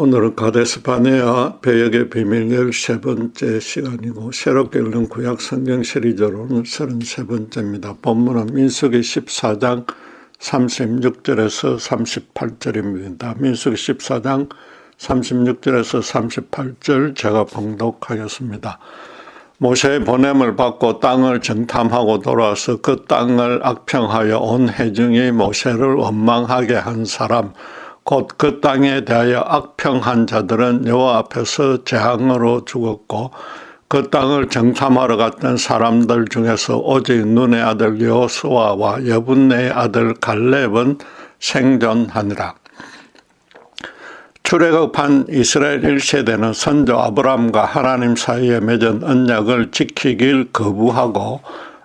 오늘은 가데스 바네아 배역의 비밀 13번째 시간이고 새롭게 읽는 구약 성경 시리즈로는 33번째입니다. 본문은 민수기 14장 36절에서 38절입니다. 민수기 14장 36절에서 38절 제가 봉독하겠습니다. 모세의 보냄을 받고 땅을 정탐하고 돌아와서 그 땅을 악평하여 온 회중이 모세를 원망하게 한 사람 곧 그 땅에 대하여 악평한 자들은 여호와 앞에서 재앙으로 죽었고 그 땅을 정탐하러 갔던 사람들 중에서 오직 눈의 아들 여호수아와 여분네의 아들 갈렙은 생존하니라. 출애굽한 이스라엘 1세대는 선조 아브라함과 하나님 사이에 맺은 언약을 지키길 거부하고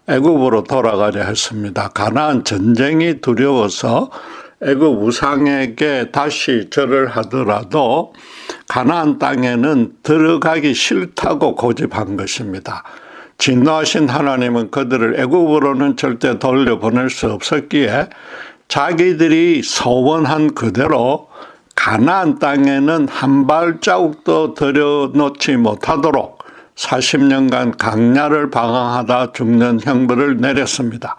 애굽으로 돌아가려 했습니다. 가나안 전쟁이 두려워서 애굽 우상에게 다시 절을 하더라도 가나안 땅에는 들어가기 싫다고 고집한 것입니다. 진노하신 하나님은 그들을 애굽으로는 절대 돌려보낼 수 없었기에 자기들이 소원한 그대로 가나안 땅에는 한 발자국도 들여놓지 못하도록 40년간 강야를 방황하다 죽는 형벌을 내렸습니다.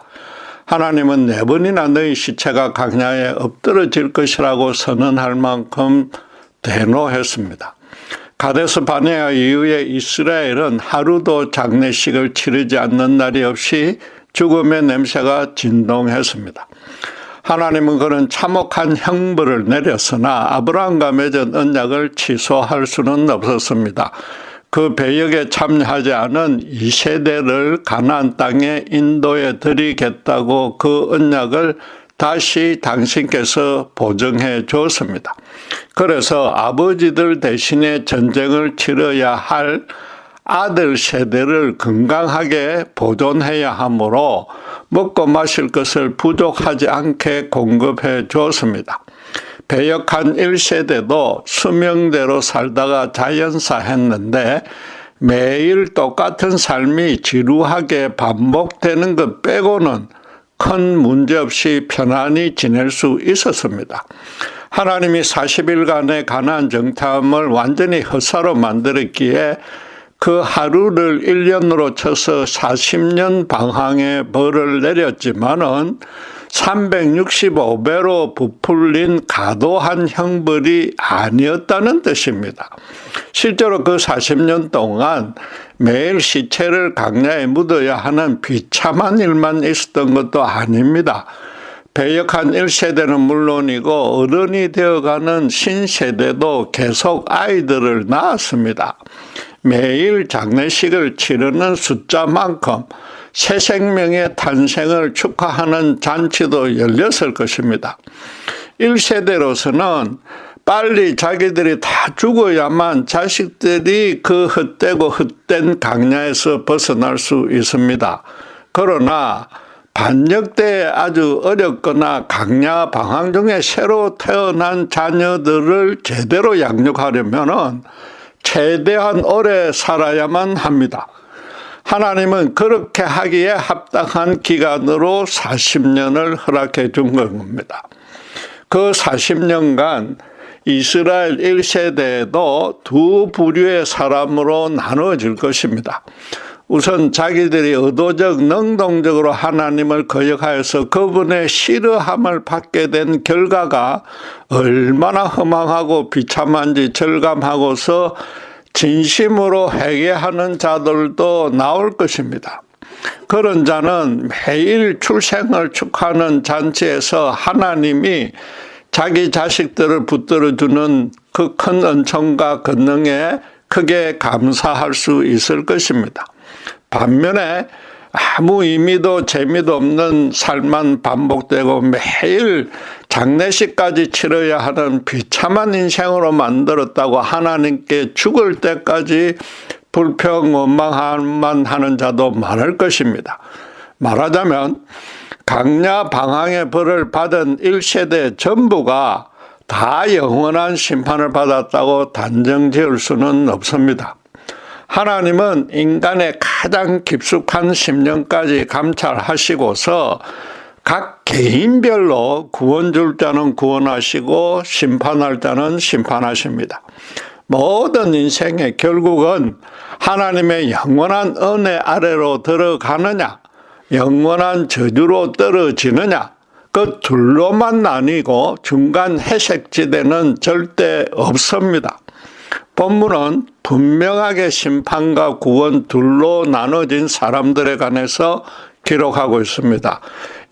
하나님은 4번이나 너희 시체가 강야에 엎드러질 것이라고 선언할 만큼 대노했습니다. 가데스 바네아 이후에 이스라엘은 하루도 장례식을 치르지 않는 날이 없이 죽음의 냄새가 진동했습니다. 하나님은 그런 참혹한 형벌을 내렸으나 아브라함과 맺은 언약을 취소할 수는 없었습니다. 그 배역에 참여하지 않은 2세대를 가나안 땅에 인도해 드리겠다고 그 언약을 다시 당신께서 보증해 주었습니다. 그래서 아버지들 대신에 전쟁을 치러야 할 아들 세대를 건강하게 보존해야 하므로 먹고 마실 것을 부족하지 않게 공급해 주었습니다. 배역한 1세대도 수명대로 살다가 자연사했는데 매일 똑같은 삶이 지루하게 반복되는 것 빼고는 큰 문제 없이 편안히 지낼 수 있었습니다. 하나님이 40일간의 가나안 정탐을 완전히 헛사로 만들었기에 그 하루를 1년으로 쳐서 40년 방황의 벌을 내렸지만은 365배로 부풀린 과도한 형벌이 아니었다는 뜻입니다. 실제로 그 40년 동안 매일 시체를 강야에 묻어야 하는 비참한 일만 있었던 것도 아닙니다. 배역한 1세대는 물론이고 어른이 되어가는 신세대도 계속 아이들을 낳았습니다. 매일 장례식을 치르는 숫자만큼 새 생명의 탄생을 축하하는 잔치도 열렸을 것입니다. 1세대로서는 빨리 자기들이 다 죽어야만 자식들이 그 헛되고 헛된 강야에서 벗어날 수 있습니다. 그러나 반역대에 아주 어렵거나 강야 방황 중에 새로 태어난 자녀들을 제대로 양육하려면 최대한 오래 살아야만 합니다. 하나님은 그렇게 하기에 합당한 기간으로 40년을 허락해 준 겁니다. 그 40년간 이스라엘 1세대에도 두 부류의 사람으로 나누어질 것입니다. 우선 자기들이 의도적 능동적으로 하나님을 거역하여서 그분의 싫어함을 받게 된 결과가 얼마나 허망하고 비참한지 절감하고서 진심으로 회개하는 자들도 나올 것입니다. 그런 자는 매일 출생을 축하하는 잔치에서 하나님이 자기 자식들을 붙들어주는 그 큰 은총과 권능에 크게 감사할 수 있을 것입니다. 반면에 아무 의미도 재미도 없는 삶만 반복되고 매일 장례식까지 치러야 하는 비참한 인생으로 만들었다고 하나님께 죽을 때까지 불평 원망만 하는 자도 많을 것입니다. 말하자면 강야 방황의 벌을 받은 1세대 전부가 다 영원한 심판을 받았다고 단정 지을 수는 없습니다. 하나님은 인간의 가장 깊숙한 심령까지 감찰하시고서 각 개인별로 구원 줄 자는 구원하시고 심판할 자는 심판하십니다. 모든 인생의 결국은 하나님의 영원한 은혜 아래로 들어가느냐, 영원한 저주로 떨어지느냐, 그 둘로만 나뉘고 중간 회색지대는 절대 없습니다. 본문은 분명하게 심판과 구원 둘로 나눠진 사람들에 관해서 기록하고 있습니다.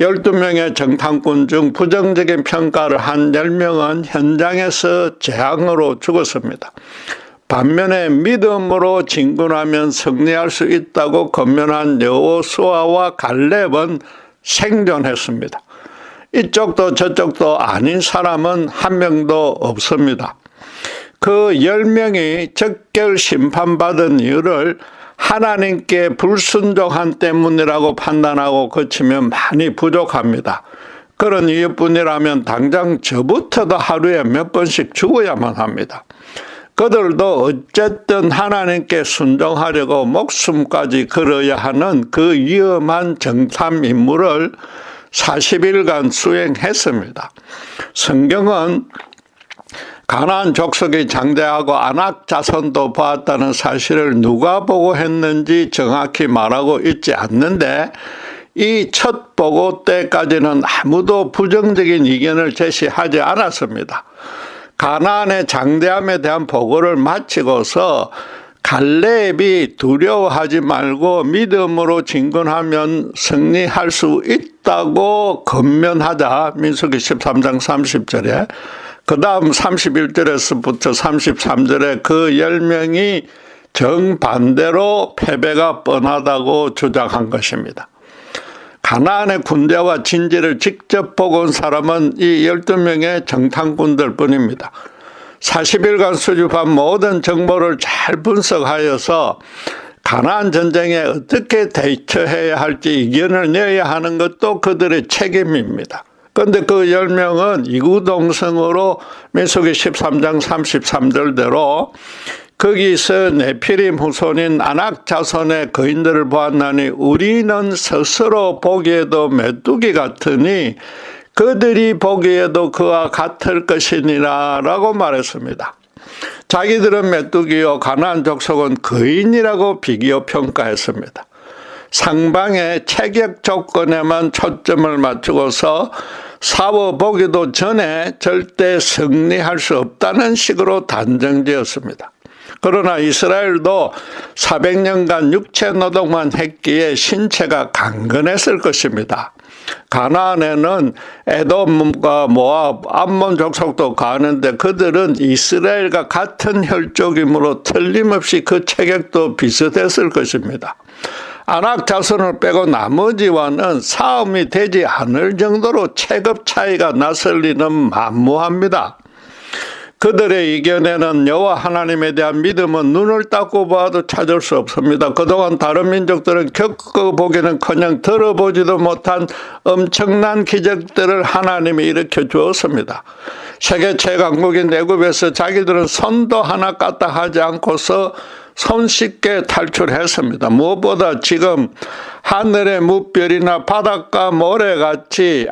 12명의 정탐꾼 중 부정적인 평가를 한 10명은 현장에서 재앙으로 죽었습니다. 반면에 믿음으로 진군하면 승리할 수 있다고 권면한 여호수아와 갈렙은 생존했습니다. 이쪽도 저쪽도 아닌 사람은 한 명도 없습니다. 그 10명이 적결 심판받은 이유를 하나님께 불순종한 때문이라고 판단하고 거치면 많이 부족합니다. 그런 이유뿐이라면 당장 저부터도 하루에 몇 번씩 죽어야만 합니다. 그들도 어쨌든 하나님께 순종하려고 목숨까지 걸어야 하는 그 위험한 정탐 임무를 40일간 수행했습니다. 성경은 가나안 족속이 장대하고 아낙 자손도 보았다는 사실을 누가 보고 했는지 정확히 말하고 있지 않는데 이 첫 보고 때까지는 아무도 부정적인 의견을 제시하지 않았습니다. 가나안의 장대함에 대한 보고를 마치고서 갈렙이 두려워하지 말고 믿음으로 진군하면 승리할 수 있다고 권면하자 민수기 13장 30절에 그 다음 31절에서부터 33절에 그 10명이 정반대로 패배가 뻔하다고 주장한 것입니다. 가나안의 군대와 진지를 직접 보고 온 사람은 이 12명의 정탐꾼들 뿐입니다. 40일간 수집한 모든 정보를 잘 분석하여서 가나안 전쟁에 어떻게 대처해야 할지 의견을 내야 하는 것도 그들의 책임입니다. 그런데 그 10명은 이구동성으로 민수기 13장 33절대로 거기서 네피림 후손인 아낙 자손의 거인들을 보았나니 우리는 스스로 보기에도 메뚜기 같으니 그들이 보기에도 그와 같을 것이니라 라고 말했습니다. 자기들은 메뚜기요 가나안 족속은 거인이라고 비교 평가했습니다. 상방의 체격 조건에만 초점을 맞추고서 싸워보기도 전에 절대 승리할 수 없다는 식으로 단정지었습니다. 그러나 이스라엘도 400년간 육체 노동만 했기에 신체가 강건했을 것입니다. 가나안에는 에돔과 모압, 암몬 족속도 가는데 그들은 이스라엘과 같은 혈족이므로 틀림없이 그 체격도 비슷했을 것입니다. 아낙 자손을 빼고 나머지와는 싸움이 되지 않을 정도로 체급 차이가 났을 리는 만무합니다. 그들의 의견에는 여호와 하나님에 대한 믿음은 눈을 닦고 봐도 찾을 수 없습니다. 그동안 다른 민족들은 겪어보기는커녕 들어보지도 못한 엄청난 기적들을 하나님이 일으켜 주었습니다. 세계 최강국인 애굽에서 자기들은 손도 하나 까딱하지 않고서 손쉽게 탈출했습니다. 무엇보다 지금 하늘의 무별이나 바닷가 모래같이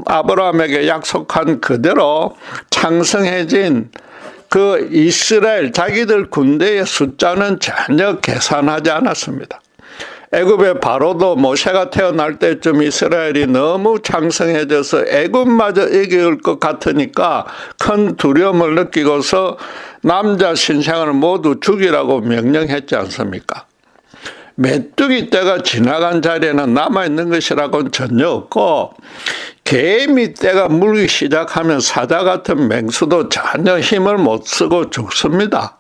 아브라함에게 약속한 그대로 창성해진 그 이스라엘 자기들 군대의 숫자는 전혀 계산하지 않았습니다. 애굽의 바로도 모세가 태어날 때쯤 이스라엘이 너무 창성해져서 애굽마저 이길 것 같으니까 큰 두려움을 느끼고서 남자 신생을 모두 죽이라고 명령했지 않습니까? 메뚜기 떼가 지나간 자리에는 남아있는 것이라고는 전혀 없고 개미 떼가 물기 시작하면 사자 같은 맹수도 전혀 힘을 못 쓰고 죽습니다.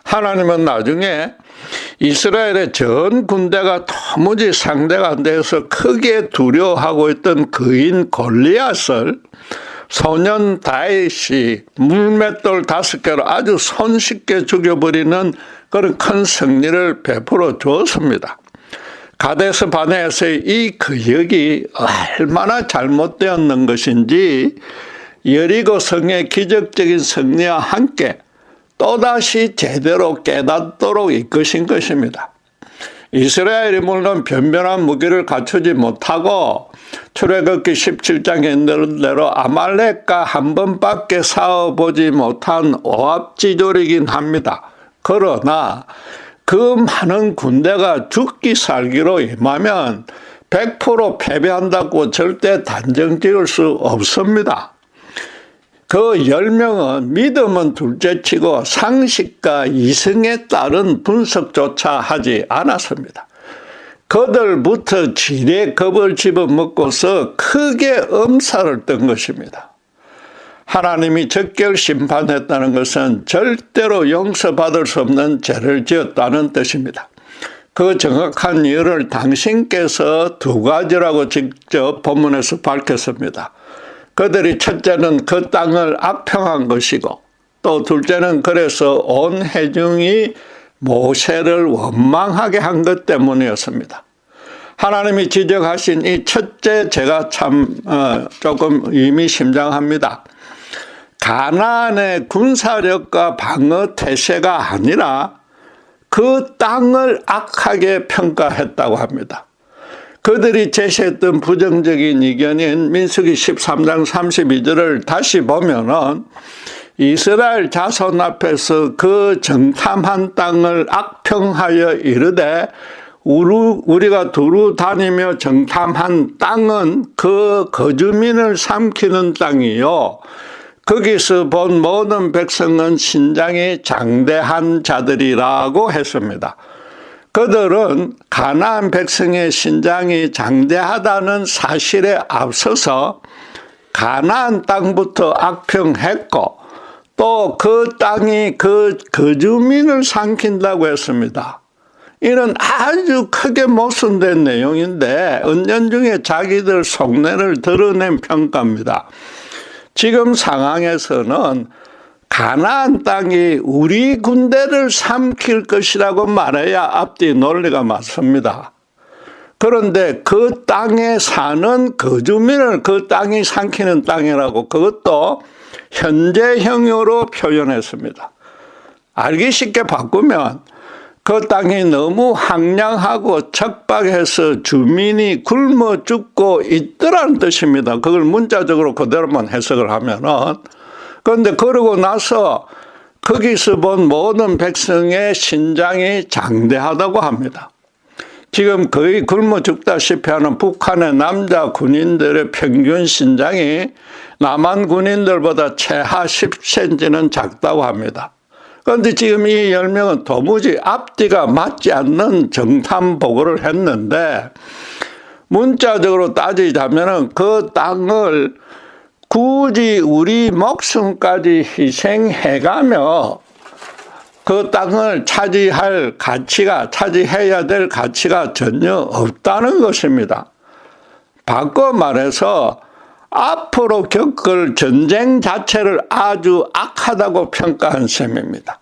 하나님은 나중에 이스라엘의 전 군대가 도무지 상대가 안 돼서 크게 두려워하고 있던 그인 골리앗을 소년 다윗이 물맷돌 5개로 아주 손쉽게 죽여버리는 그런 큰 승리를 베풀어 주었습니다. 가데스 바네아서의 이 거역이 얼마나 잘못되었는 것인지 여리고 성의 기적적인 승리와 함께 또다시 제대로 깨닫도록 이끄신 것입니다. 이스라엘이 물론 변변한 무기를 갖추지 못하고 출애굽기 17장에 있는 대로 아말렉과 한 번밖에 싸워보지 못한 오합지졸이긴 합니다. 그러나 그 많은 군대가 죽기 살기로 임하면 100% 패배한다고 절대 단정 지을 수 없습니다. 그 10명은 믿음은 둘째치고 상식과 이성에 따른 분석조차 하지 않았습니다. 그들부터 지레 겁을 집어먹고서 크게 엄살을 떤 것입니다. 하나님이 적결 심판했다는 것은 절대로 용서받을 수 없는 죄를 지었다는 뜻입니다. 그 정확한 이유를 당신께서 두 가지라고 직접 본문에서 밝혔습니다. 그들이 첫째는 그 땅을 악평한 것이고 또 둘째는 그래서 온 회중이 모세를 원망하게 한 것 때문이었습니다. 하나님이 지적하신 이 첫째 제가 참 조금 의미심장합니다. 가나안의 군사력과 방어 태세가 아니라 그 땅을 악하게 평가했다고 합니다. 그들이 제시했던 부정적인 의견인 민수기 13장 32절을 다시 보면은 이스라엘 자손 앞에서 그 정탐한 땅을 악평하여 이르되 우리가 두루 다니며 정탐한 땅은 그 거주민을 삼키는 땅이요 거기서 본 모든 백성은 신장이 장대한 자들이라고 했습니다. 그들은 가나안 백성의 신장이 장대하다는 사실에 앞서서 가나안 땅부터 악평했고 또 그 땅이 그 거주민을 삼킨다고 했습니다. 이는 아주 크게 모순된 내용인데 은연중에 자기들 속내를 드러낸 평가입니다. 지금 상황에서는 가나안 땅이 우리 군대를 삼킬 것이라고 말해야 앞뒤 논리가 맞습니다. 그런데 그 땅에 사는 거주민을 그 땅이 삼키는 땅이라고 그것도 현재형으로 표현했습니다. 알기 쉽게 바꾸면 그 땅이 너무 황량하고 척박해서 주민이 굶어 죽고 있더라는 뜻입니다. 그걸 문자적으로 그대로만 해석을 하면은. 그런데 그러고 나서 거기서 본 모든 백성의 신장이 장대하다고 합니다. 지금 거의 굶어 죽다시피 하는 북한의 남자 군인들의 평균 신장이 남한 군인들보다 최하 10cm는 작다고 합니다. 그런데 지금 이 10명은 도무지 앞뒤가 맞지 않는 정탐 보고를 했는데 문자적으로 따지자면 그 땅을 굳이 우리 목숨까지 희생해가며 그 땅을 차지해야 될 가치가 전혀 없다는 것입니다. 바꿔 말해서 앞으로 겪을 전쟁 자체를 아주 악하다고 평가한 셈입니다.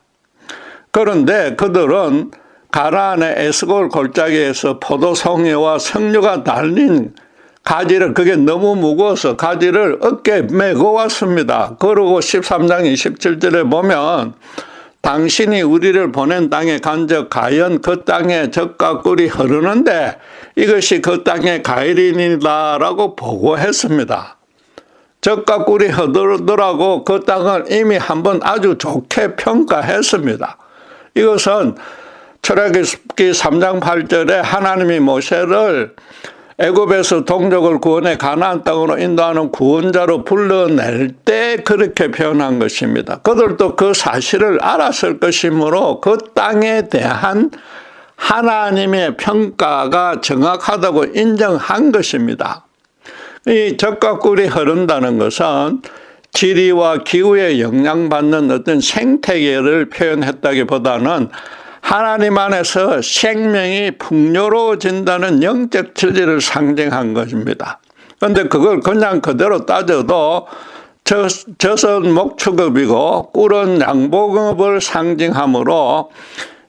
그런데 그들은 가나안의 에스골 골짜기에서 포도송이와 석류가 달린 가지를 그게 너무 무거워서 가지를 어깨에 메고 왔습니다. 그러고 13장 27절에 보면 당신이 우리를 보낸 땅에 간적 가연 그 땅에 젖과 꿀이 흐르는데 이것이 그 땅의 가일이니다라고 보고했습니다. 젖과 꿀이 흐르더라고 그 땅을 이미 한번 아주 좋게 평가했습니다. 이것은 출애굽기 3장 8절에 하나님이 모세를 애굽에서 동족을 구원해 가나안 땅으로 인도하는 구원자로 불러낼 때 그렇게 표현한 것입니다. 그들도 그 사실을 알았을 것이므로 그 땅에 대한 하나님의 평가가 정확하다고 인정한 것입니다. 이 젖과 꿀이 흐른다는 것은 지리와 기후에 영향받는 어떤 생태계를 표현했다기보다는 하나님 안에서 생명이 풍요로워진다는 영적 진리를 상징한 것입니다. 그런데 그걸 그냥 그대로 따져도 젖은 목축업이고 꿀은 양봉업을 상징하므로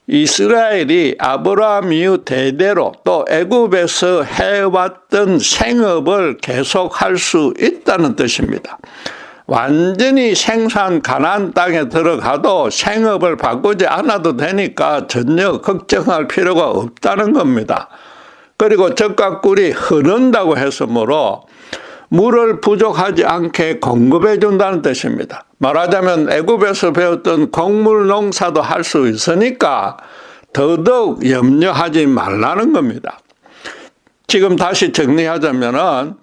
이스라엘이 아브라함 이후 대대로 또 애굽에서 해왔던 생업을 계속할 수 있다는 뜻입니다. 완전히 생산 가나안 땅에 들어가도 생업을 바꾸지 않아도 되니까 전혀 걱정할 필요가 없다는 겁니다. 그리고 젖과 꿀이 흐른다고 했으므로 물을 부족하지 않게 공급해 준다는 뜻입니다. 말하자면 애굽에서 배웠던 곡물 농사도 할 수 있으니까 더더욱 염려하지 말라는 겁니다. 지금 다시 정리하자면은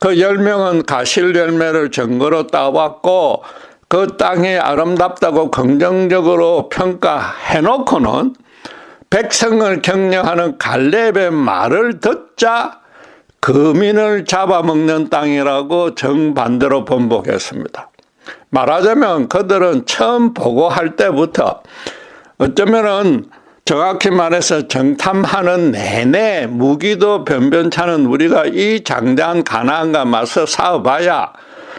그 10명은 가실 열매를 증거로 따왔고 그 땅이 아름답다고 긍정적으로 평가해 놓고는 백성을 격려하는 갈렙의 말을 듣자 거민을 잡아먹는 땅이라고 정반대로 번복했습니다. 말하자면 그들은 처음 보고할 때부터 어쩌면은 정확히 말해서 정탐하는 내내 무기도 변변찮은 우리가 이 장대한 가나안과 맞서 싸워봐야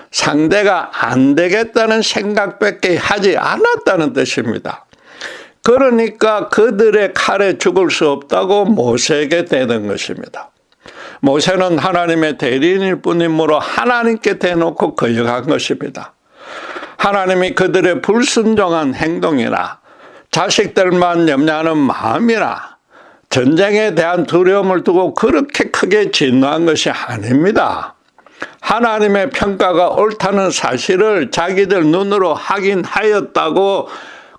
상대가 안 되겠다는 생각밖에 하지 않았다는 뜻입니다. 그러니까 그들의 칼에 죽을 수 없다고 모세에게 대는 것입니다. 모세는 하나님의 대리인일 뿐이므로 하나님께 대놓고 거역한 것입니다. 하나님이 그들의 불순종한 행동이나 자식들만 염려하는 마음이나 전쟁에 대한 두려움을 두고 그렇게 크게 진노한 것이 아닙니다. 하나님의 평가가 옳다는 사실을 자기들 눈으로 확인하였다고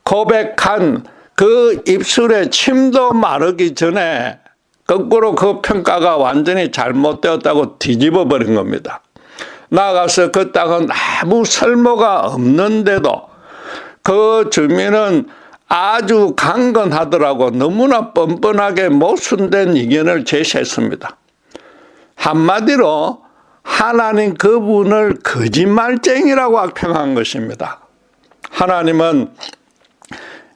고백한 그 입술에 침도 마르기 전에 거꾸로 그 평가가 완전히 잘못되었다고 뒤집어 버린 겁니다. 나아가서 그 땅은 아무 설모가 없는데도 그 주민은 아주 강건하더라고 너무나 뻔뻔하게 모순된 의견을 제시했습니다. 한마디로 하나님 그분을 거짓말쟁이라고 악평한 것입니다. 하나님은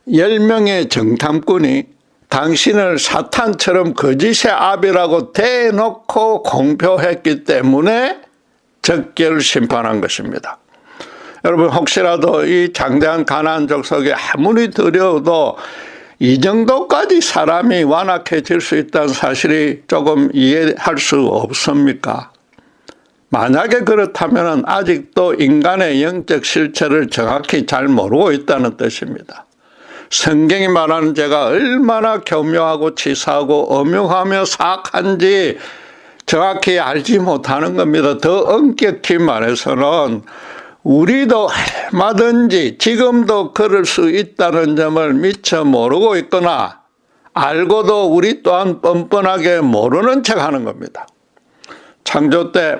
10명의 정탐꾼이 당신을 사탄처럼 거짓의 아비라고 대놓고 공표했기 때문에 적결 심판한 것입니다. 여러분 혹시라도 이 장대한 가나안 족속이 아무리 두려워도 이 정도까지 사람이 완악해질 수 있다는 사실이 조금 이해할 수 없습니까? 만약에 그렇다면 아직도 인간의 영적 실체를 정확히 잘 모르고 있다는 뜻입니다. 성경이 말하는 죄가 얼마나 교묘하고 치사하고 엄흉하며 사악한지 정확히 알지 못하는 겁니다. 더 엄격히 말해서는 우리도 얼마든지 지금도 그럴 수 있다는 점을 미처 모르고 있거나 알고도 우리 또한 뻔뻔하게 모르는 척하는 겁니다. 창조 때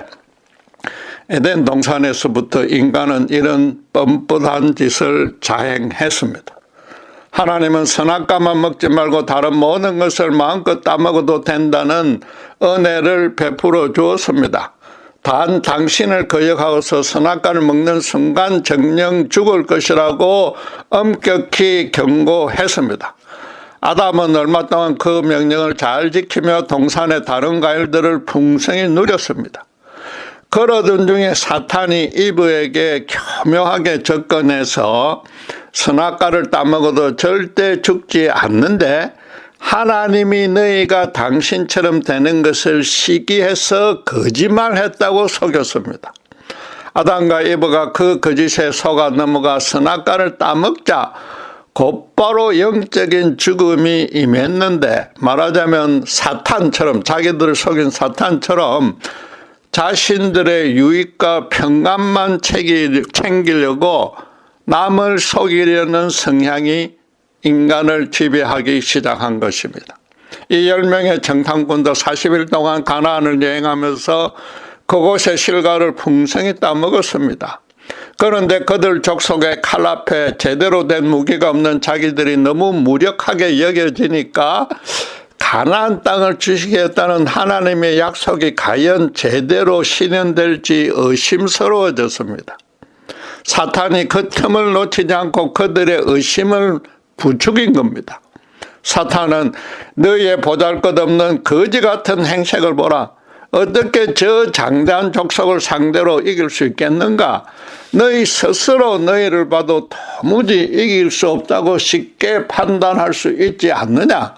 에덴 동산에서부터 인간은 이런 뻔뻔한 짓을 자행했습니다. 하나님은 선악과만 먹지 말고 다른 모든 것을 마음껏 따먹어도 된다는 은혜를 베풀어 주었습니다. 단 당신을 거역하고서 선악과를 먹는 순간 정령 죽을 것이라고 엄격히 경고했습니다. 아담은 얼마 동안 그 명령을 잘 지키며 동산의 다른 과일들을 풍성히 누렸습니다. 그러던 중에 사탄이 이브에게 교묘하게 접근해서 선악과를 따먹어도 절대 죽지 않는데 하나님이 너희가 당신처럼 되는 것을 시기해서 거짓말했다고 속였습니다. 아담과 이브가 그 거짓에 속아 넘어가 선악과를 따먹자 곧바로 영적인 죽음이 임했는데 말하자면 사탄처럼 자기들을 속인 사탄처럼 자신들의 유익과 평안만 챙기려고 남을 속이려는 성향이 인간을 지배하기 시작한 것입니다. 이 10명의 정탐꾼도 40일 동안 가나안을 여행하면서 그곳의 실과를 풍성히 따먹었습니다. 그런데 그들 족속의 칼 앞에 제대로 된 무기가 없는 자기들이 너무 무력하게 여겨지니까 가나안 땅을 주시겠다는 하나님의 약속이 과연 제대로 실현될지 의심스러워졌습니다. 사탄이 그 틈을 놓치지 않고 그들의 의심을 부추긴 겁니다. 사탄은 너희의 보잘것없는 거지 같은 행색을 보라. 어떻게 저 장대한 족속을 상대로 이길 수 있겠는가? 너희 스스로 너희를 봐도 도무지 이길 수 없다고 쉽게 판단할 수 있지 않느냐?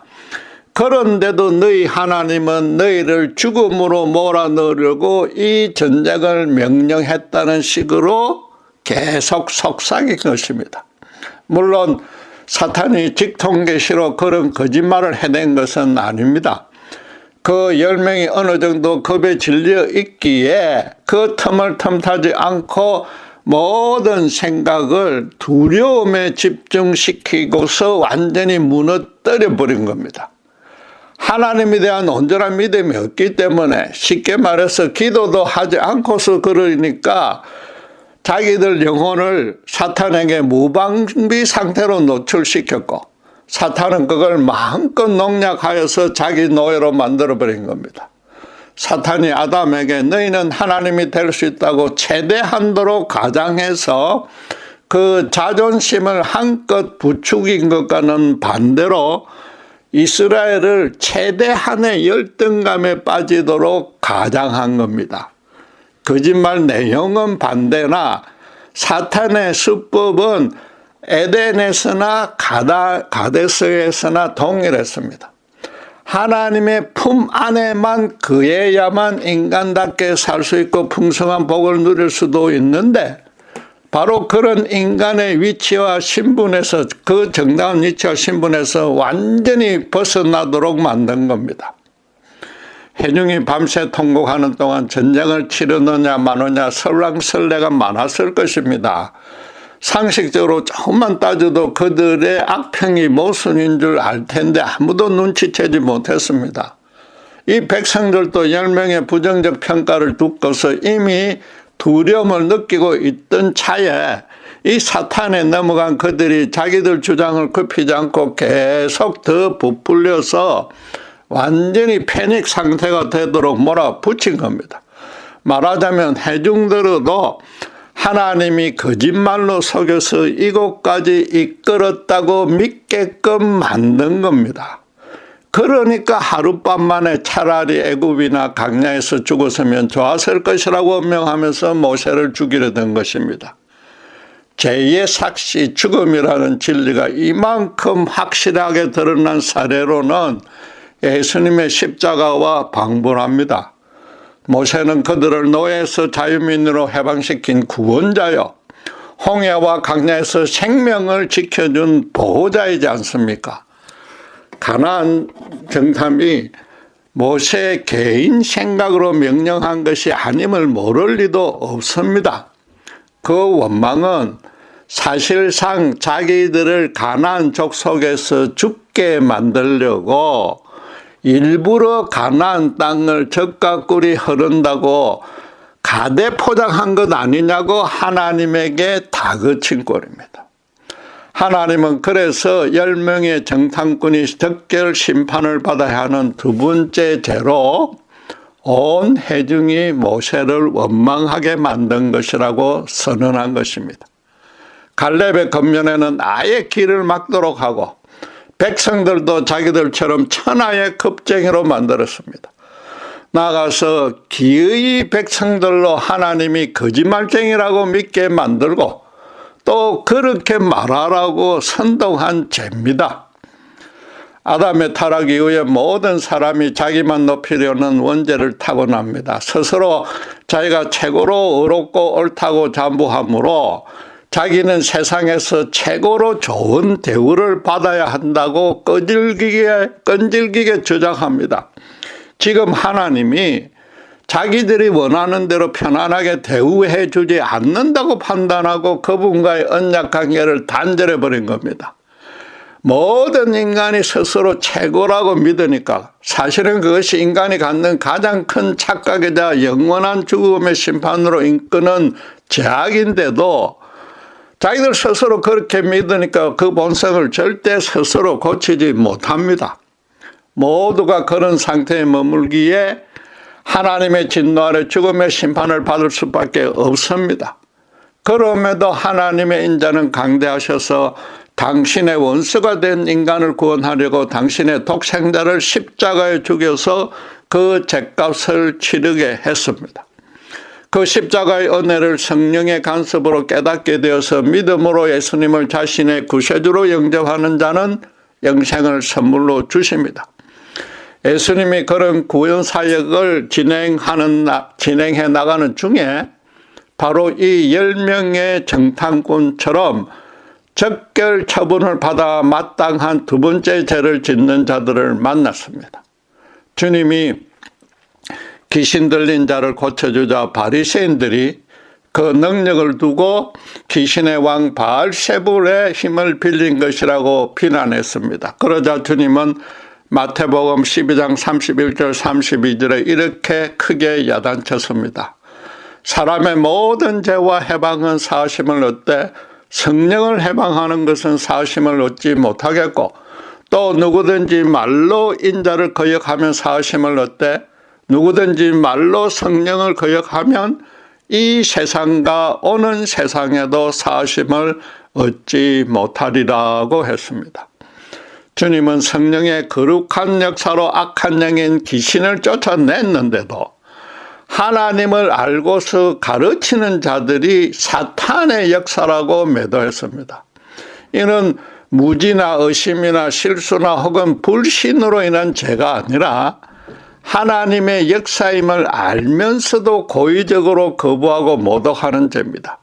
그런데도 너희 하나님은 너희를 죽음으로 몰아넣으려고 이 전쟁을 명령했다는 식으로 계속 속삭인 것입니다. 물론 사탄이 직통계시로 그런 거짓말을 해낸 것은 아닙니다. 그 10명이 어느 정도 겁에 질려 있기에 그 틈을 틈타지 않고 모든 생각을 두려움에 집중시키고서 완전히 무너뜨려 버린 겁니다. 하나님에 대한 온전한 믿음이 없기 때문에 쉽게 말해서 기도도 하지 않고서 그러니까 자기들 영혼을 사탄에게 무방비 상태로 노출시켰고 사탄은 그걸 마음껏 농약하여서 자기 노예로 만들어버린 겁니다. 사탄이 아담에게 너희는 하나님이 될 수 있다고 최대한도로 가장해서 그 자존심을 한껏 부추긴 것과는 반대로 이스라엘을 최대한의 열등감에 빠지도록 가장한 겁니다. 거짓말 내용은 반대나 사탄의 수법은 에덴에서나 가데스에서나 동일했습니다. 하나님의 품 안에만 거해야만 인간답게 살 수 있고 풍성한 복을 누릴 수도 있는데 바로 그런 인간의 위치와 신분에서 그 정당한 위치와 신분에서 완전히 벗어나도록 만든 겁니다. 해중이 밤새 통곡하는 동안 전쟁을 치르느냐 마느냐 설랑설레가 많았을 것입니다. 상식적으로 조금만 따져도 그들의 악평이 모순인 줄 알 텐데 아무도 눈치채지 못했습니다. 이 백성들도 10명의 부정적 평가를 듣고서 이미 두려움을 느끼고 있던 차에 이 사탄에 넘어간 그들이 자기들 주장을 굽히지 않고 계속 더 부풀려서 완전히 패닉 상태가 되도록 몰아붙인 겁니다. 말하자면 해중들어도 하나님이 거짓말로 속여서 이곳까지 이끌었다고 믿게끔 만든 겁니다. 그러니까 하룻밤 만에 차라리 애굽이나 광야에서 죽었으면 좋았을 것이라고 명하면서 모세를 죽이려 든 것입니다. 죄의 삭시 죽음이라는 진리가 이만큼 확실하게 드러난 사례로는 예수님의 십자가와 방불합니다. 모세는 그들을 노예에서 자유민으로 해방시킨 구원자요, 홍해와 광야에서 생명을 지켜준 보호자이지 않습니까? 가나안 정탐이 모세의 개인 생각으로 명령한 것이 아님을 모를 리도 없습니다. 그 원망은 사실상 자기들을 가나안 족속에서 죽게 만들려고 일부러 가나안 땅을 젖과 꿀이 흐른다고 가대 포장한 것 아니냐고 하나님에게 다그친 꼴입니다. 하나님은 그래서 10명의 정탐꾼이 적결 심판을 받아야 하는 두 번째 죄로 온 회중이 모세를 원망하게 만든 것이라고 선언한 것입니다. 갈렙의 겉면에는 아예 길을 막도록 하고 백성들도 자기들처럼 천하의 겁쟁이로 만들었습니다. 나아가서 기의 백성들로 하나님이 거짓말쟁이라고 믿게 만들고 또 그렇게 말하라고 선동한 죄입니다. 아담의 타락 이후에 모든 사람이 자기만 높이려는 원죄를 타고납니다. 스스로 자기가 최고로 의롭고 옳다고 자부하므로 자기는 세상에서 최고로 좋은 대우를 받아야 한다고 끈질기게 주장합니다. 지금 하나님이 자기들이 원하는 대로 편안하게 대우해 주지 않는다고 판단하고 그분과의 언약 관계를 단절해 버린 겁니다. 모든 인간이 스스로 최고라고 믿으니까 사실은 그것이 인간이 갖는 가장 큰 착각이자 영원한 죽음의 심판으로 이끄는 죄악인데도 자기들 스스로 그렇게 믿으니까 그 본성을 절대 스스로 고치지 못합니다. 모두가 그런 상태에 머물기에 하나님의 진노 아래 죽음의 심판을 받을 수밖에 없습니다. 그럼에도 하나님의 인자는 강대하셔서 당신의 원수가 된 인간을 구원하려고 당신의 독생자를 십자가에 죽여서 그 죗값을 치르게 했습니다. 그 십자가의 은혜를 성령의 간섭으로 깨닫게 되어서 믿음으로 예수님을 자신의 구세주로 영접하는 자는 영생을 선물로 주십니다. 예수님이 그런 구원 사역을 진행해 나가는 중에 바로 이 10명의 정탐꾼처럼 적결 처분을 받아 마땅한 두 번째 죄를 짓는 자들을 만났습니다. 주님이 귀신 들린 자를 고쳐주자 바리새인들이 그 능력을 두고 귀신의 왕 바알세불의 힘을 빌린 것이라고 비난했습니다. 그러자 주님은 마태복음 12장 31절 32절에 이렇게 크게 야단쳤습니다. 사람의 모든 죄와 해방은 사하심을 얻되 성령을 해방하는 것은 사하심을 얻지 못하겠고 또 누구든지 말로 인자를 거역하면 사하심을 얻되 누구든지 말로 성령을 거역하면 이 세상과 오는 세상에도 사하심을 얻지 못하리라고 했습니다. 주님은 성령의 거룩한 역사로 악한 영인 귀신을 쫓아냈는데도 하나님을 알고서 가르치는 자들이 사탄의 역사라고 매도했습니다. 이는 무지나 의심이나 실수나 혹은 불신으로 인한 죄가 아니라 하나님의 역사임을 알면서도 고의적으로 거부하고 모독하는 죄입니다.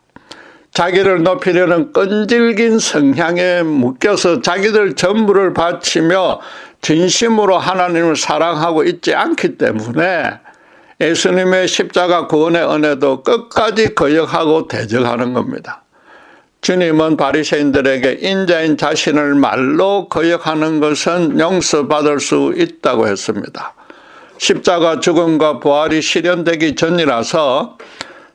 자기를 높이려는 끈질긴 성향에 묶여서 자기들 전부를 바치며 진심으로 하나님을 사랑하고 있지 않기 때문에 예수님의 십자가 구원의 은혜도 끝까지 거역하고 대적하는 겁니다. 주님은 바리새인들에게 인자인 자신을 말로 거역하는 것은 용서받을 수 있다고 했습니다. 십자가 죽음과 부활이 실현되기 전이라서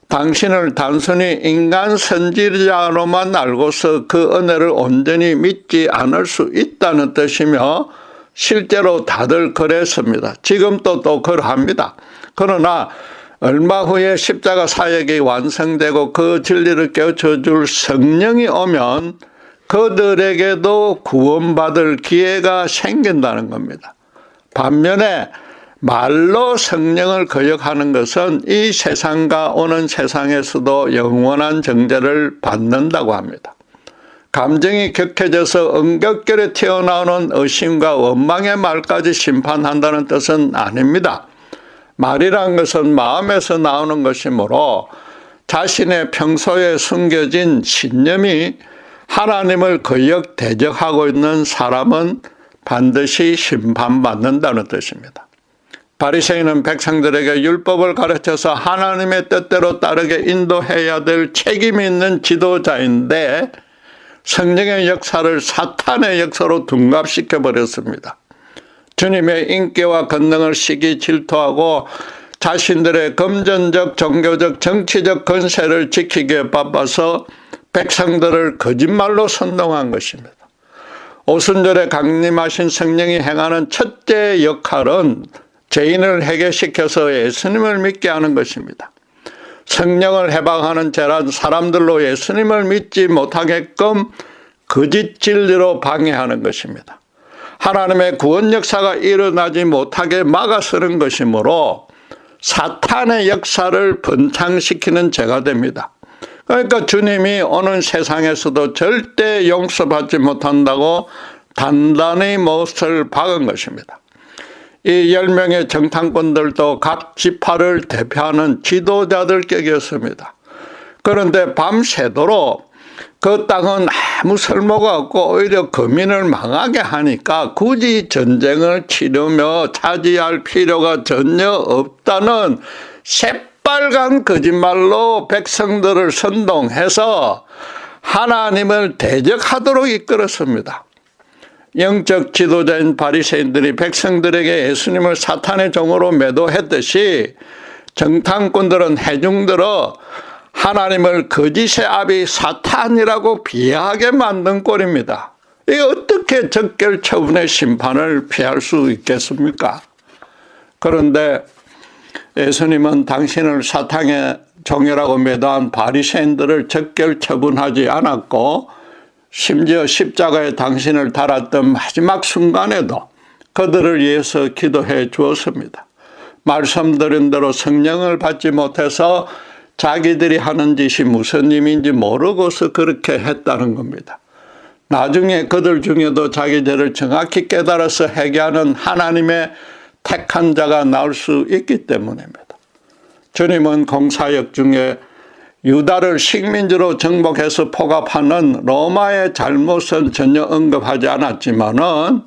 당신을 단순히 인간 선지자로만 알고서 그 은혜를 온전히 믿지 않을 수 있다는 뜻이며 실제로 다들 그랬습니다. 지금도 또 그러합니다. 그러나 얼마 후에 십자가 사역이 완성되고 그 진리를 깨우쳐 줄 성령이 오면 그들에게도 구원받을 기회가 생긴다는 겁니다. 반면에 말로 성령을 거역하는 것은 이 세상과 오는 세상에서도 영원한 정죄를 받는다고 합니다. 감정이 격해져서 엄격결에 튀어나오는 의심과 원망의 말까지 심판한다는 뜻은 아닙니다. 말이란 것은 마음에서 나오는 것이므로 자신의 평소에 숨겨진 신념이 하나님을 거역 대적하고 있는 사람은 반드시 심판받는다는 뜻입니다. 바리새인은 백성들에게 율법을 가르쳐서 하나님의 뜻대로 따르게 인도해야 될 책임이 있는 지도자인데 성령의 역사를 사탄의 역사로 둔갑시켜 버렸습니다. 주님의 인기와 권능을 시기 질투하고 자신들의 금전적, 종교적, 정치적 권세를 지키기에 바빠서 백성들을 거짓말로 선동한 것입니다. 오순절에 강림하신 성령이 행하는 첫째 역할은 죄인을 해결시켜서 예수님을 믿게 하는 것입니다. 성령을 해방하는 죄란 사람들로 예수님을 믿지 못하게끔 거짓 진리로 방해하는 것입니다. 하나님의 구원 역사가 일어나지 못하게 막아서는 것이므로 사탄의 역사를 번창시키는 죄가 됩니다. 그러니까 주님이 오는 세상에서도 절대 용서받지 못한다고 단단히 못을 박은 것입니다. 이 10명의 정탐꾼들도 각 지파를 대표하는 지도자들격이었습니다. 그런데 밤새도록 그 땅은 아무 쓸모가 없고 오히려 거민을 망하게 하니까 굳이 전쟁을 치르며 차지할 필요가 전혀 없다는 새빨간 거짓말로 백성들을 선동해서 하나님을 대적하도록 이끌었습니다. 영적 지도자인 바리새인들이 백성들에게 예수님을 사탄의 종으로 매도했듯이 정탐꾼들은 해중들어 하나님을 거짓의 아비 사탄이라고 비하하게 만든 꼴입니다. 이게 어떻게 적결 처분의 심판을 피할 수 있겠습니까? 그런데 예수님은 당신을 사탄의 종이라고 매도한 바리새인들을 적결 처분하지 않았고 심지어 십자가에 당신을 달았던 마지막 순간에도 그들을 위해서 기도해 주었습니다. 말씀드린 대로 성령을 받지 못해서 자기들이 하는 짓이 무슨 힘인지 모르고서 그렇게 했다는 겁니다. 나중에 그들 중에도 자기 죄를 정확히 깨달아서 회개하는 하나님의 택한 자가 나올 수 있기 때문입니다. 주님은 공사역 중에 유다를 식민지로 정복해서 포갑하는 로마의 잘못은 전혀 언급하지 않았지만은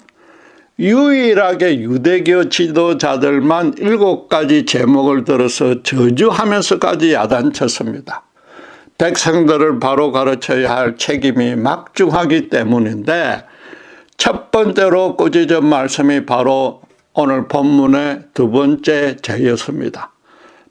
유일하게 유대교 지도자들만 7가지 제목을 들어서 저주하면서까지 야단쳤습니다. 백성들을 바로 가르쳐야 할 책임이 막중하기 때문인데, 첫 번째로 꾸짖은 말씀이 바로 오늘 본문의 2번째 죄였습니다.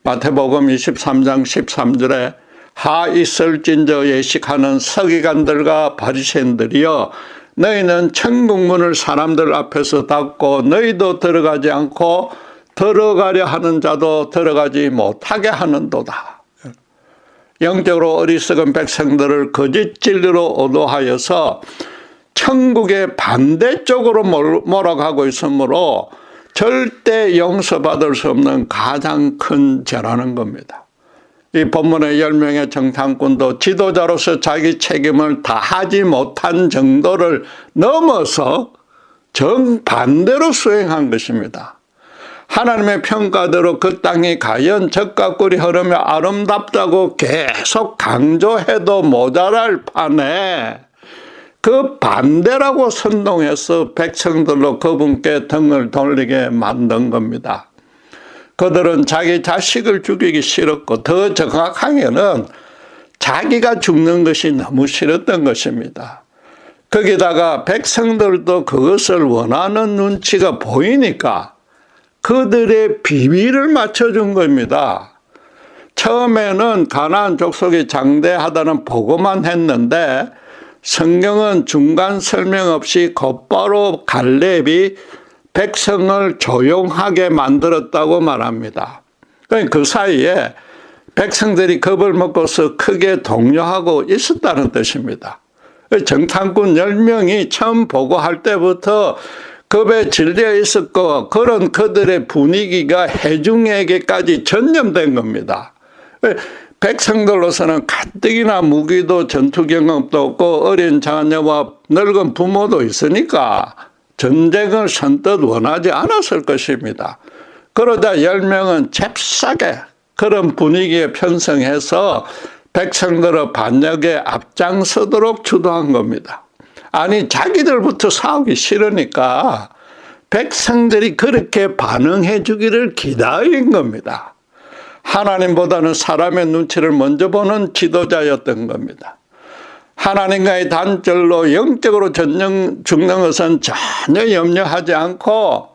마태복음 23장 13절에 하 있을진저 예식하는 서기관들과 바리새인들이여, 너희는 천국문을 사람들 앞에서 닫고 너희도 들어가지 않고 들어가려 하는 자도 들어가지 못하게 하는도다. 영적으로 어리석은 백성들을 거짓 진리로 오도하여서 천국의 반대쪽으로 몰아가고 있으므로 절대 용서받을 수 없는 가장 큰 죄라는 겁니다. 이 본문의 10명의 정탐꾼도 지도자로서 자기 책임을 다하지 못한 정도를 넘어서 정반대로 수행한 것입니다. 하나님의 평가대로 그 땅이 과연 젖과 꿀이 흐르며 아름답다고 계속 강조해도 모자랄 판에 그 반대라고 선동해서 백성들로 그분께 등을 돌리게 만든 겁니다. 그들은 자기 자식을 죽이기 싫었고, 더 정확하게는 자기가 죽는 것이 너무 싫었던 것입니다. 거기다가 백성들도 그것을 원하는 눈치가 보이니까 그들의 비위를 맞춰준 겁니다. 처음에는 가나안 족속이 장대하다는 보고만 했는데 성경은 중간 설명 없이 곧바로 갈렙이 백성을 조용하게 만들었다고 말합니다. 그 사이에 백성들이 겁을 먹고서 크게 동요하고 있었다는 뜻입니다. 정탐꾼 10명이 처음 보고할 때부터 겁에 질려 있었고, 그런 그들의 분위기가 회중에게까지 전염된 겁니다. 백성들로서는 가뜩이나 무기도 전투 경험도 없고 어린 자녀와 늙은 부모도 있으니까 전쟁을 선뜻 원하지 않았을 것입니다. 그러자 10명은 잽싸게 그런 분위기에 편성해서 백성들의 반역에 앞장서도록 주도한 겁니다. 아니, 자기들부터 싸우기 싫으니까 백성들이 그렇게 반응해 주기를 기다린 겁니다. 하나님보다는 사람의 눈치를 먼저 보는 지도자였던 겁니다. 하나님과의 단절로 영적으로 죽는 것은 전혀 염려하지 않고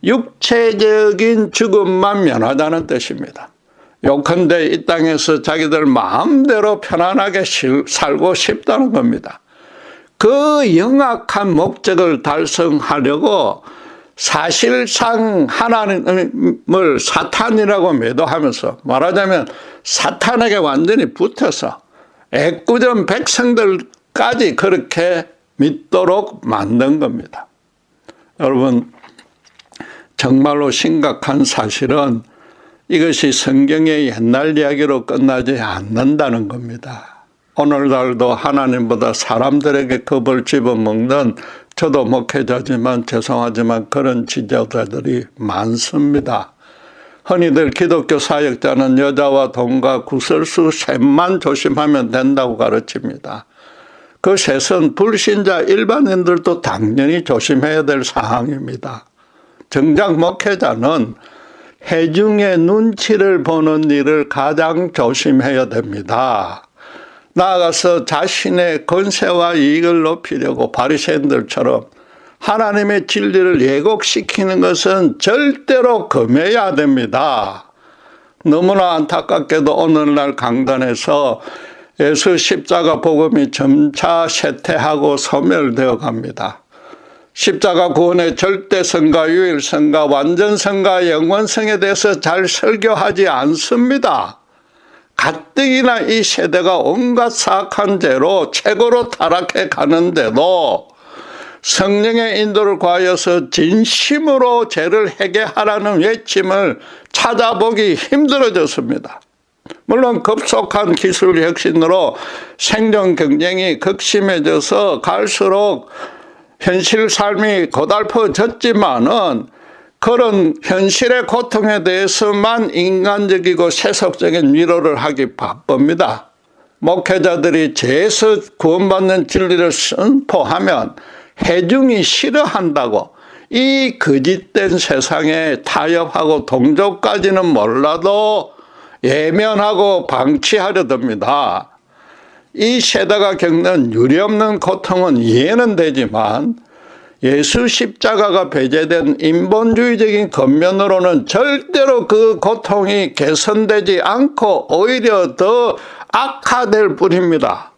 육체적인 죽음만 면하자는 뜻입니다. 요컨대 이 땅에서 자기들 마음대로 편안하게 살고 싶다는 겁니다. 그 영악한 목적을 달성하려고 사실상 하나님을 사탄이라고 매도하면서, 말하자면 사탄에게 완전히 붙어서 애꿎은 백성들까지 그렇게 믿도록 만든 겁니다. 여러분, 정말로 심각한 사실은 이것이 성경의 옛날 이야기로 끝나지 않는다는 겁니다. 오늘날도 하나님보다 사람들에게 겁을 집어먹는, 저도 목회자지만 죄송하지만 그런 지도자들이 많습니다. 흔히들 기독교 사역자는 여자와 돈과 구설수 셋만 조심하면 된다고 가르칩니다. 그 셋은 불신자 일반인들도 당연히 조심해야 될 사항입니다. 정작 목회자는 회중의 눈치를 보는 일을 가장 조심해야 됩니다. 나아가서 자신의 권세와 이익을 높이려고 바리새인들처럼 하나님의 진리를 왜곡시키는 것은 절대로 금해야 됩니다. 너무나 안타깝게도 오늘날 강단에서 예수 십자가 복음이 점차 쇠퇴하고 소멸되어 갑니다. 십자가 구원의 절대성과 유일성과 완전성과 영원성에 대해서 잘 설교하지 않습니다. 가뜩이나 이 세대가 온갖 사악한 죄로 최고로 타락해 가는데도 성령의 인도를 구하여서 진심으로 죄를 회개하라는 외침을 찾아보기 힘들어졌습니다. 물론 급속한 기술 혁신으로 생존 경쟁이 극심해져서 갈수록 현실 삶이 고달퍼졌지만은 그런 현실의 고통에 대해서만 인간적이고 세속적인 위로를 하기 바쁩니다. 목회자들이 죄에서 구원받는 진리를 선포하면 회중이 싫어한다고 이 거짓된 세상에 타협하고 동조까지는 몰라도 예면하고 방치하려 듭니다. 이 세대가 겪는 유례없는 고통은 이해는 되지만 예수 십자가가 배제된 인본주의적인 겉면으로는 절대로 그 고통이 개선되지 않고 오히려 더 악화될 뿐입니다.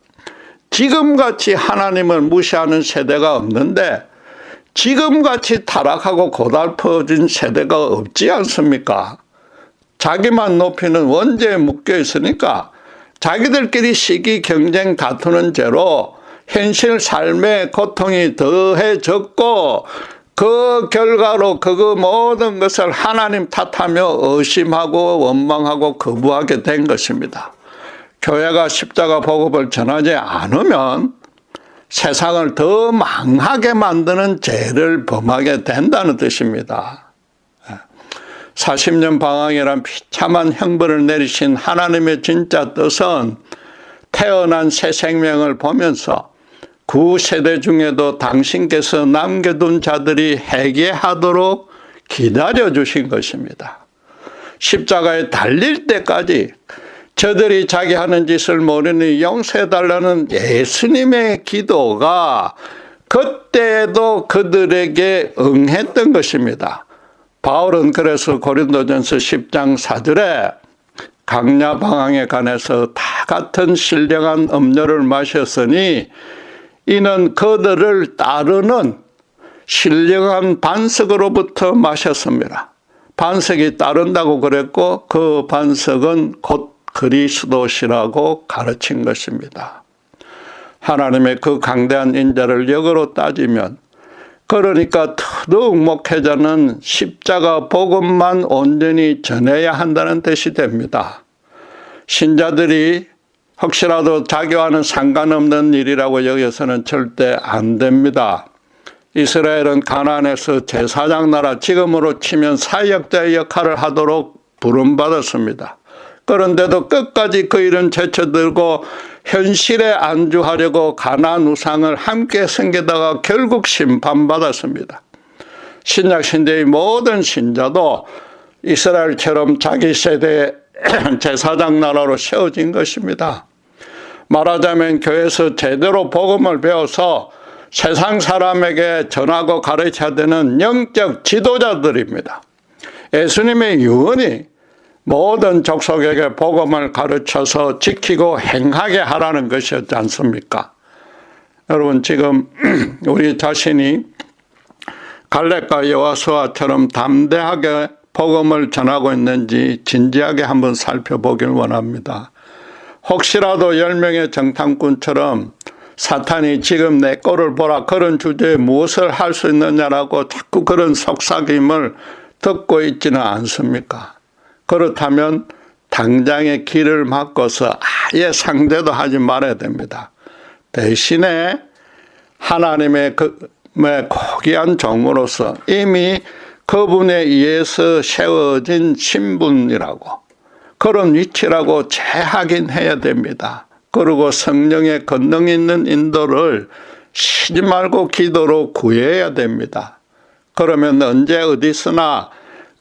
지금같이 하나님을 무시하는 세대가 없는데 지금같이 타락하고 고달퍼진 세대가 없지 않습니까? 자기만 높이는 원죄에 묶여 있으니까 자기들끼리 시기 경쟁 다투는 죄로 현실 삶의 고통이 더해졌고 그 결과로 그 모든 것을 하나님 탓하며 의심하고 원망하고 거부하게 된 것입니다. 교회가 십자가 복음을 전하지 않으면 세상을 더 망하게 만드는 죄를 범하게 된다는 뜻입니다. 40년 방황이란 비참한 형벌을 내리신 하나님의 진짜 뜻은 태어난 새 생명을 보면서 구세대 중에도 당신께서 남겨둔 자들이 회개하도록 기다려주신 것입니다. 십자가에 달릴 때까지 저들이 자기 하는 짓을 모르니 용서해달라는 예수님의 기도가 그때도 그들에게 응했던 것입니다. 바울은 그래서 고린도전서 10장 4절에 강야 방황에 관해서 다 같은 신령한 음료를 마셨으니 이는 그들을 따르는 신령한 반석으로부터 마셨습니다. 반석이 따른다고 그랬고 그 반석은 곧 그리스도시라고 가르친 것입니다. 하나님의 그 강대한 인자를 역으로 따지면 그러니까 더더욱 목회자는 십자가 복음만 온전히 전해야 한다는 뜻이 됩니다. 신자들이 혹시라도 자기와는 상관없는 일이라고 여겨서는 절대 안 됩니다. 이스라엘은 가나안에서 제사장 나라, 지금으로 치면 사역자의 역할을 하도록 부름받았습니다. 그런데도 끝까지 그 일은 제쳐들고 현실에 안주하려고 가나안 우상을 함께 섬기다가 결국 심판받았습니다. 신약 신대의 모든 신자도 이스라엘처럼 자기 세대의 제사장 나라로 세워진 것입니다. 말하자면 교회에서 제대로 복음을 배워서 세상 사람에게 전하고 가르쳐야 되는 영적 지도자들입니다. 예수님의 유언이 모든 족속에게 복음을 가르쳐서 지키고 행하게 하라는 것이었지 않습니까? 여러분, 지금 우리 자신이 갈렙과 여호수아처럼 담대하게 복음을 전하고 있는지 진지하게 한번 살펴보길 원합니다. 혹시라도 10명의 정탐꾼처럼 사탄이 지금 내 꼴을 보라, 그런 주제에 무엇을 할 수 있느냐라고 자꾸 그런 속삭임을 듣고 있지는 않습니까? 그렇다면 당장의 길을 막고서 아예 상대도 하지 말아야 됩니다. 대신에 하나님의 고귀한 종으로서 이미 그분에 의해서 세워진 신분이라고, 그런 위치라고 재확인해야 됩니다. 그리고 성령의 권능 있는 인도를 쉬지 말고 기도로 구해야 됩니다. 그러면 언제 어디서나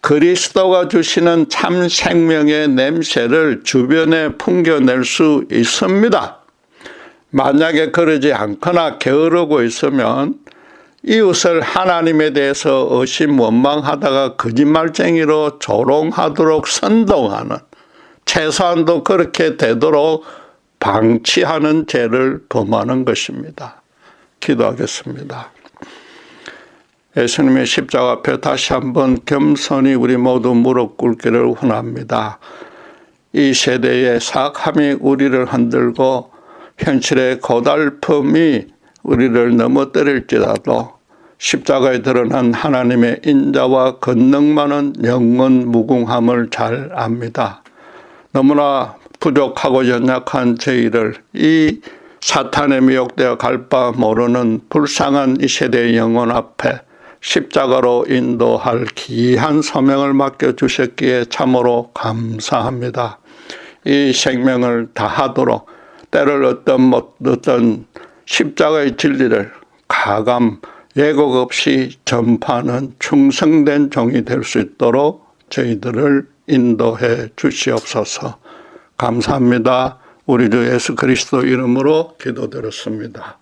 그리스도가 주시는 참 생명의 냄새를 주변에 풍겨낼 수 있습니다. 만약에 그러지 않거나 게으르고 있으면 이웃을 하나님에 대해서 의심 원망하다가 거짓말쟁이로 조롱하도록 선동하는, 최소한도 그렇게 되도록 방치하는 죄를 범하는 것입니다. 기도하겠습니다. 예수님의 십자가 앞에 다시 한번 겸손히 우리 모두 무릎 꿇기를 원합니다. 이 세대의 사악함이 우리를 흔들고 현실의 고달픔이 우리를 넘어뜨릴지라도 십자가에 드러난 하나님의 인자와 권능만은 영원 무궁함을 잘 압니다. 너무나 부족하고 연약한 저희를 이 사탄에 미혹되어 갈 바 모르는 불쌍한 이 세대의 영혼 앞에 십자가로 인도할 귀한 소명을 맡겨주셨기에 참으로 감사합니다. 이 생명을 다하도록 때를 어떤 십자가의 진리를 가감 예곡 없이 전파하는 충성된 종이 될 수 있도록 저희들을 인도해 주시옵소서. 감사합니다. 우리 주 예수 그리스도 이름으로 기도드렸습니다.